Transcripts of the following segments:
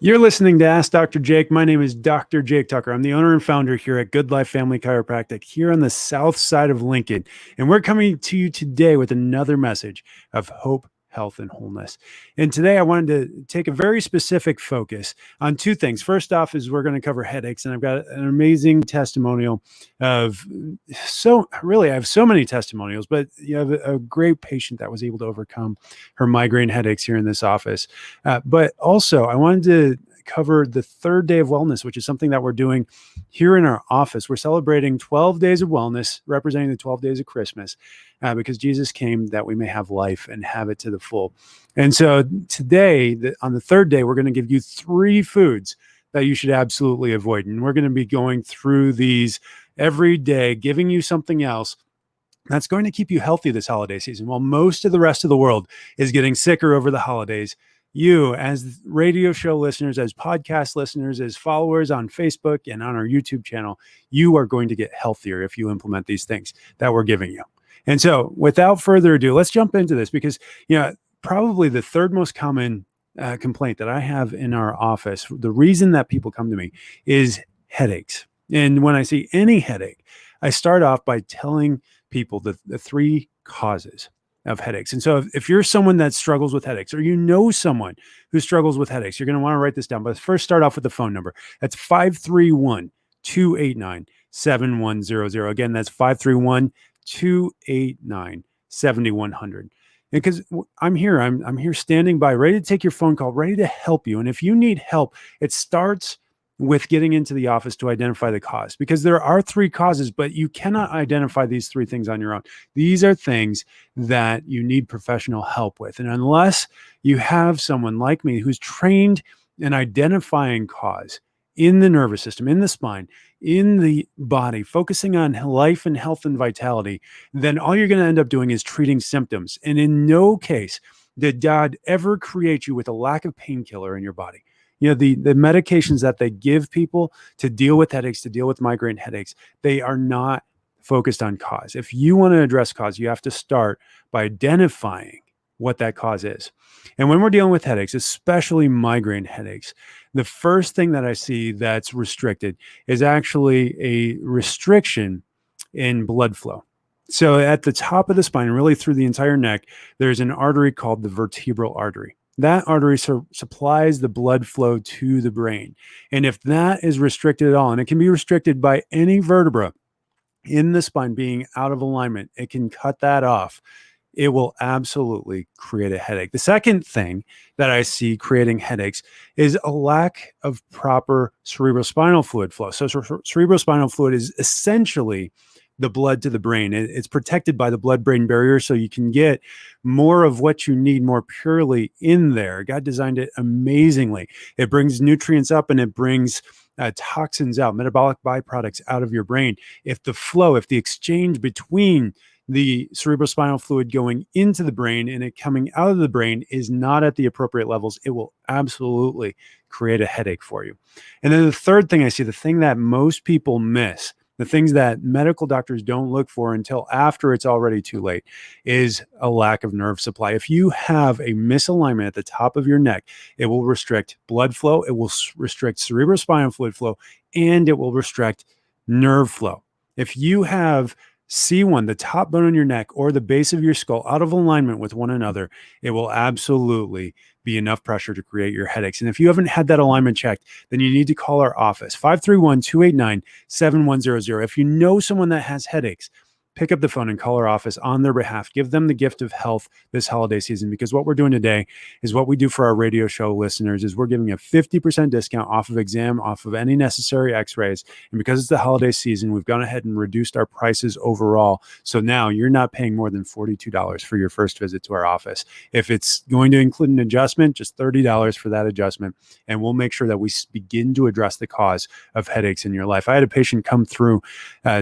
You're listening to Ask Dr. Jake. My name is Dr. Jake Tucker. I'm the owner and founder here at Good Life Family Chiropractic here on the south side of Lincoln. And we're coming to you today with another message of hope, health, and wholeness. And today I wanted to take a very specific focus on two things. First off is we're going to cover headaches. And I've got an amazing testimonial of I have so many testimonials, but you have a great patient that was able to overcome her migraine headaches here in this office. But also I wanted to cover the third day of wellness, which is something that we're doing here in our office. We're celebrating 12 days of wellness, representing the 12 days of Christmas, because Jesus came that we may have life and have it to the full. And so today, on the third day, we're going to give you 3 foods that you should absolutely avoid. And we're going to be going through these every day, giving you something else that's going to keep you healthy this holiday season. While most of the rest of the world is getting sicker over the holidays, you as radio show listeners, as podcast listeners, as followers on Facebook and on our YouTube channel, you are going to get healthier if you implement these things that we're giving you. And so without further ado, let's jump into this because, probably the third most common complaint that I have in our office, the reason that people come to me is headaches. And when I see any headache, I start off by telling people the 3 causes of headaches. And so if you're someone that struggles with headaches, or you know someone who struggles with headaches, you're going to want to write this down. But first start off with the phone number. That's 531-289-7100. Again, that's 531-289-7100. Because I'm here standing by, ready to take your phone call, ready to help you. And if you need help, it starts with getting into the office to identify the cause, because there are 3 causes, but you cannot identify these 3 things on your own. These are things that you need professional help with. And unless you have someone like me who's trained in identifying cause in the nervous system, in the spine, in the body, focusing on life and health and vitality, then all you're going to end up doing is treating symptoms. And in no case did God ever create you with a lack of painkiller in your body. The medications that they give people to deal with headaches, to deal with migraine headaches, they are not focused on cause. If you want to address cause, you have to start by identifying what that cause is. And when we're dealing with headaches, especially migraine headaches, the first thing that I see that's restricted is actually a restriction in blood flow. So at the top of the spine, and really through the entire neck, there's an artery called the vertebral artery. That artery supplies the blood flow to the brain. And if that is restricted at all, and it can be restricted by any vertebra in the spine being out of alignment, it can cut that off. It will absolutely create a headache. The second thing that I see creating headaches is a lack of proper cerebrospinal fluid flow. So cerebrospinal fluid is essentially the blood to the brain. It's protected by the blood-brain barrier, so you can get more of what you need more purely in there. God designed it amazingly. It brings nutrients up and it brings toxins out, metabolic byproducts out of your brain. If the exchange between the cerebrospinal fluid going into the brain and it coming out of the brain is not at the appropriate levels, it will absolutely create a headache for you. And then the third thing I see, the thing that most people miss, the things that medical doctors don't look for until after it's already too late, is a lack of nerve supply. If you have a misalignment at the top of your neck, it will restrict blood flow, it will restrict cerebrospinal fluid flow, and it will restrict nerve flow. If you have C1, the top bone in your neck, or the base of your skull out of alignment with one another, it will absolutely be enough pressure to create your headaches. And if you haven't had that alignment checked, then you need to call our office, 531-289-7100. If you know someone that has headaches, pick up the phone and call our office on their behalf. Give them the gift of health this holiday season, because what we're doing today is what we do for our radio show listeners is we're giving a 50% discount off of exam, off of any necessary x-rays. And because it's the holiday season, we've gone ahead and reduced our prices overall. So now you're not paying more than $42 for your first visit to our office. If it's going to include an adjustment, just $30 for that adjustment. And we'll make sure that we begin to address the cause of headaches in your life. I had a patient come through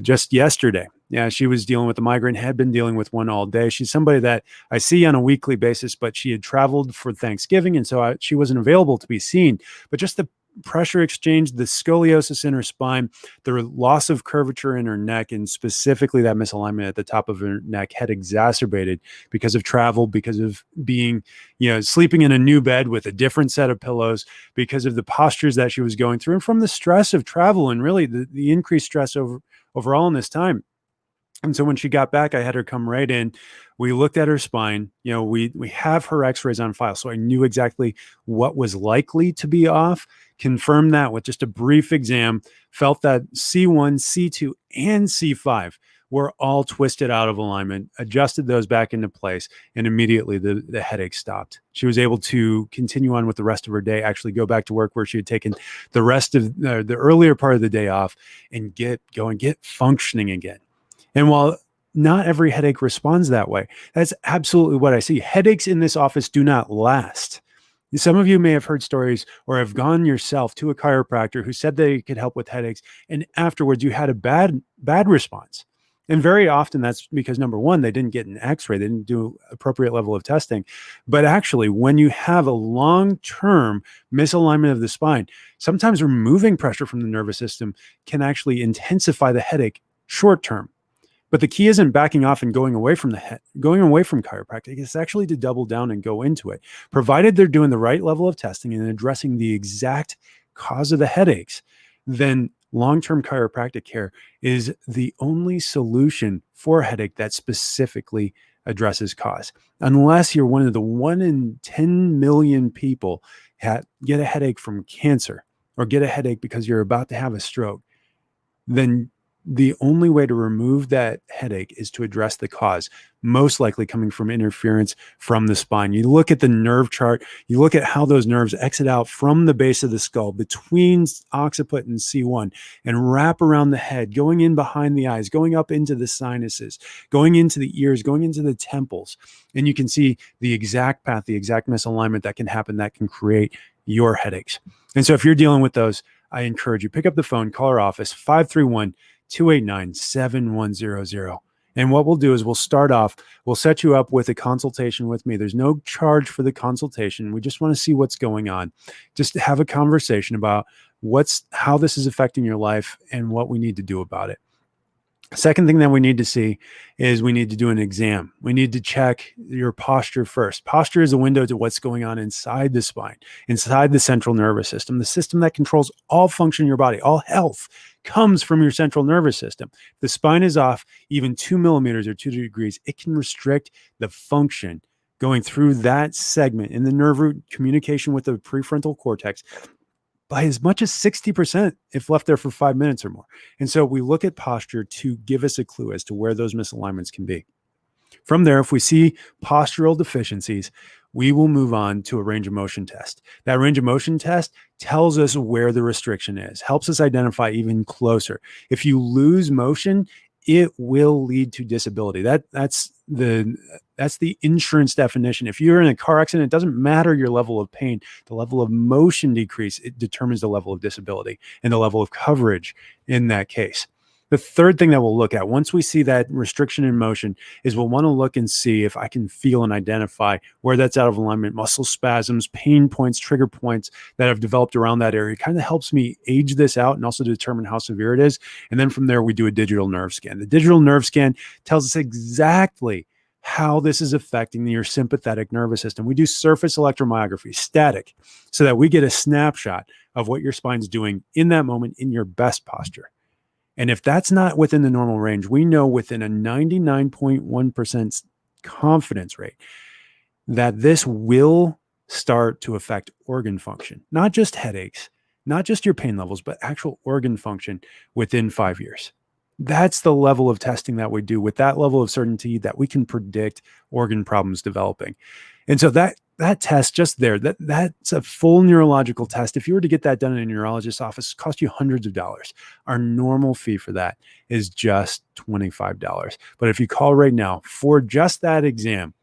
just yesterday. Yeah, she was dealing with a migraine, had been dealing with one all day. She's somebody that I see on a weekly basis, but she had traveled for Thanksgiving, and so she wasn't available to be seen. But just the pressure exchange, the scoliosis in her spine, the loss of curvature in her neck, and specifically that misalignment at the top of her neck had exacerbated because of travel, because of being, sleeping in a new bed with a different set of pillows, because of the postures that she was going through, and from the stress of travel and really the increased stress overall in this time. And so when she got back, I had her come right in. We looked at her spine. We have her x-rays on file. So I knew exactly what was likely to be off, confirmed that with just a brief exam, felt that C1, C2, and C5 were all twisted out of alignment, adjusted those back into place, and immediately the headache stopped. She was able to continue on with the rest of her day, actually go back to work where she had taken the rest of the earlier part of the day off, and get going, get functioning again. And while not every headache responds that way, that's absolutely what I see. Headaches in this office do not last. Some of you may have heard stories or have gone yourself to a chiropractor who said they could help with headaches, and afterwards you had a bad response. And very often that's because, number one, they didn't get an x-ray, they didn't do appropriate level of testing. But actually, when you have a long-term misalignment of the spine, sometimes removing pressure from the nervous system can actually intensify the headache short-term. But the key isn't backing off and going away from chiropractic. It's actually to double down and go into it, provided they're doing the right level of testing and addressing the exact cause of the headaches. Then long-term chiropractic care is the only solution for a headache that specifically addresses cause. Unless you're one of the 1 in 10 million people that get a headache from cancer or get a headache because you're about to have a stroke, then the only way to remove that headache is to address the cause, most likely coming from interference from the spine. You look at the nerve chart, you look at how those nerves exit out from the base of the skull between occiput and C1 and wrap around the head, going in behind the eyes, going up into the sinuses, going into the ears, going into the temples. And you can see the exact path, the exact misalignment that can happen that can create your headaches. And so if you're dealing with those, I encourage you, pick up the phone, call our office, 531-289-7100. And what we'll do is we'll set you up with a consultation with me. There's no charge for the consultation. We just want to see what's going on. Just to have a conversation about how this is affecting your life and what we need to do about it. Second thing that we need to see is we need to do an exam. We need to check your posture first. Posture is a window to what's going on inside the spine, inside the central nervous system, the system that controls all function in your body. All health comes from your central nervous system. If the spine is off even 2 millimeters or 2 degrees, it can restrict the function going through that segment in the nerve root communication with the prefrontal cortex by as much as 60% if left there for 5 minutes or more. And so we look at posture to give us a clue as to where those misalignments can be. From there, if we see postural deficiencies, we will move on to a range of motion test. That range of motion test tells us where the restriction is, helps us identify even closer. If you lose motion, it will lead to disability. That's the insurance definition. If you're in a car accident, it doesn't matter your level of pain. The level of motion decrease, it determines the level of disability and the level of coverage in that case. The third thing that we'll look at once we see that restriction in motion is we'll want to look and see if I can feel and identify where that's out of alignment, muscle spasms, pain points, trigger points that have developed around that area. It kind of helps me age this out and also determine how severe it is. And then from there, we do a digital nerve scan. The digital nerve scan tells us exactly how this is affecting your sympathetic nervous system. We do surface electromyography, static, so that we get a snapshot of what your spine's doing in that moment in your best posture. And if that's not within the normal range, we know within a 99.1% confidence rate that this will start to affect organ function, not just headaches, not just your pain levels, but actual organ function within 5 years. That's the level of testing that we do with that level of certainty that we can predict organ problems developing. And so that test just there, that's a full neurological test. If you were to get that done in a neurologist's office, it costs you hundreds of dollars. Our normal fee for that is just $25. But if you call right now for just that exam,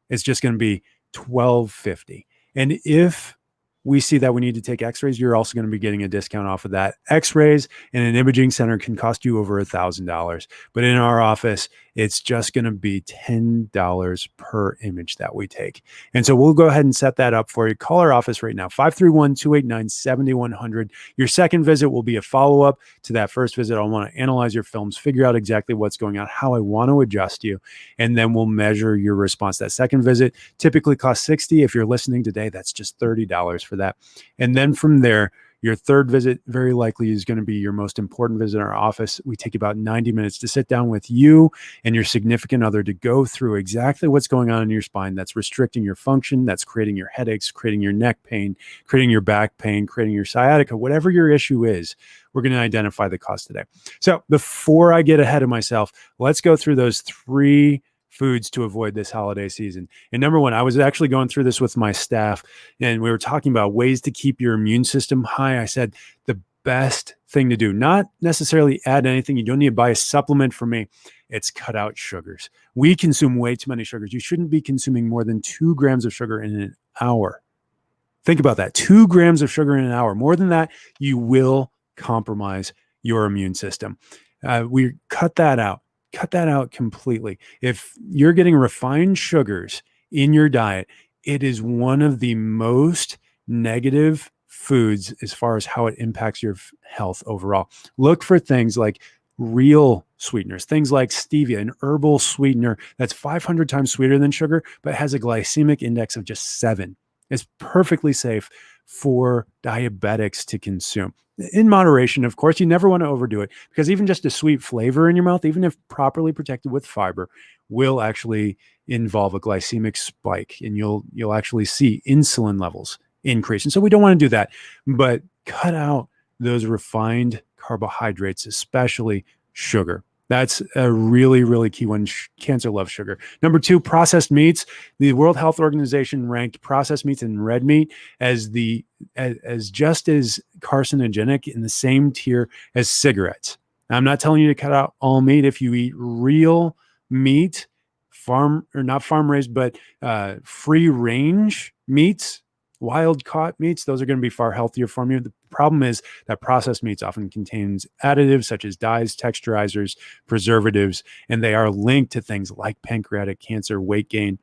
it's just going to be $1,250. And if we see that we need to take x-rays, you're also going to be getting a discount off of that. X-rays in an imaging center can cost you over $1,000. But in our office, it's just going to be $10 per image that we take. And so we'll go ahead and set that up for you. Call our office right now, 531-289-7100. Your second visit will be a follow-up to that first visit. I want to analyze your films, figure out exactly what's going on, how I want to adjust you, and then we'll measure your response. That second visit typically costs $60. If you're listening today, that's just $30 for that. And then from there, your third visit very likely is going to be your most important visit in our office. We take about 90 minutes to sit down with you and your significant other to go through exactly what's going on in your spine that's restricting your function, that's creating your headaches, creating your neck pain, creating your back pain, creating your sciatica, whatever your issue is. We're going to identify the cause today. So before I get ahead of myself, let's go through those 3 foods to avoid this holiday season. And number 1, I was actually going through this with my staff, and we were talking about ways to keep your immune system high. I said the best thing to do, not necessarily add anything. You don't need to buy a supplement from me. It's cut out sugars. We consume way too many sugars. You shouldn't be consuming more than 2 grams of sugar in an hour. Think about that. 2 grams of sugar in an hour. More than that, you will compromise your immune system. We cut that out. Cut that out completely. If you're getting refined sugars in your diet, it is one of the most negative foods as far as how it impacts your health overall. Look for things like real sweeteners, things like stevia, an herbal sweetener that's 500 times sweeter than sugar, but has a glycemic index of just 7. It's perfectly safe for diabetics to consume. In moderation, of course. You never want to overdo it, because even just a sweet flavor in your mouth, even if properly protected with fiber, will actually involve a glycemic spike, and you'll actually see insulin levels increase. And so we don't want to do that, but cut out those refined carbohydrates, especially sugar. That's a really, really key one. Cancer loves sugar. Number 2, processed meats. The World Health Organization ranked processed meats and red meat as just as carcinogenic, in the same tier as cigarettes. Now, I'm not telling you to cut out all meat. If you eat real meat, not farm raised, but free range meats, wild caught meats, those are going to be far healthier for you. The problem is that processed meats often contains additives such as dyes, texturizers, preservatives, and they are linked to things like pancreatic cancer, weight gain,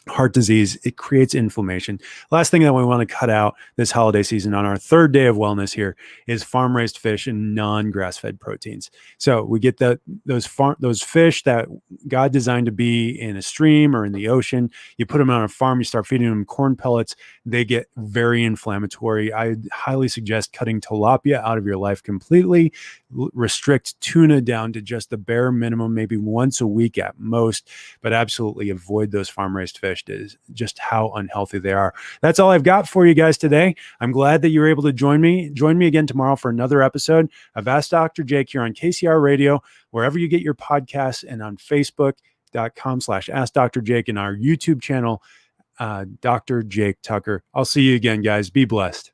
heart disease. It creates inflammation. Last thing that we want to cut out this holiday season on our 3rd day of wellness here is farm-raised fish and non-grass-fed proteins. So we get those fish that God designed to be in a stream or in the ocean. You put them on a farm, you start feeding them corn pellets. They get very inflammatory. I highly suggest cutting tilapia out of your life completely. Restrict tuna down to just the bare minimum, maybe once a week at most, but absolutely avoid those farm-raised fish. Is just how unhealthy they are. That's all I've got for you guys today. I'm glad that you were able to join me. Join me again tomorrow for another episode of Ask Dr. Jake here on KCR Radio, wherever you get your podcasts, and on Facebook.com/Ask Dr. Jake, and our YouTube channel, Dr. Jake Tucker. I'll see you again, guys. Be blessed.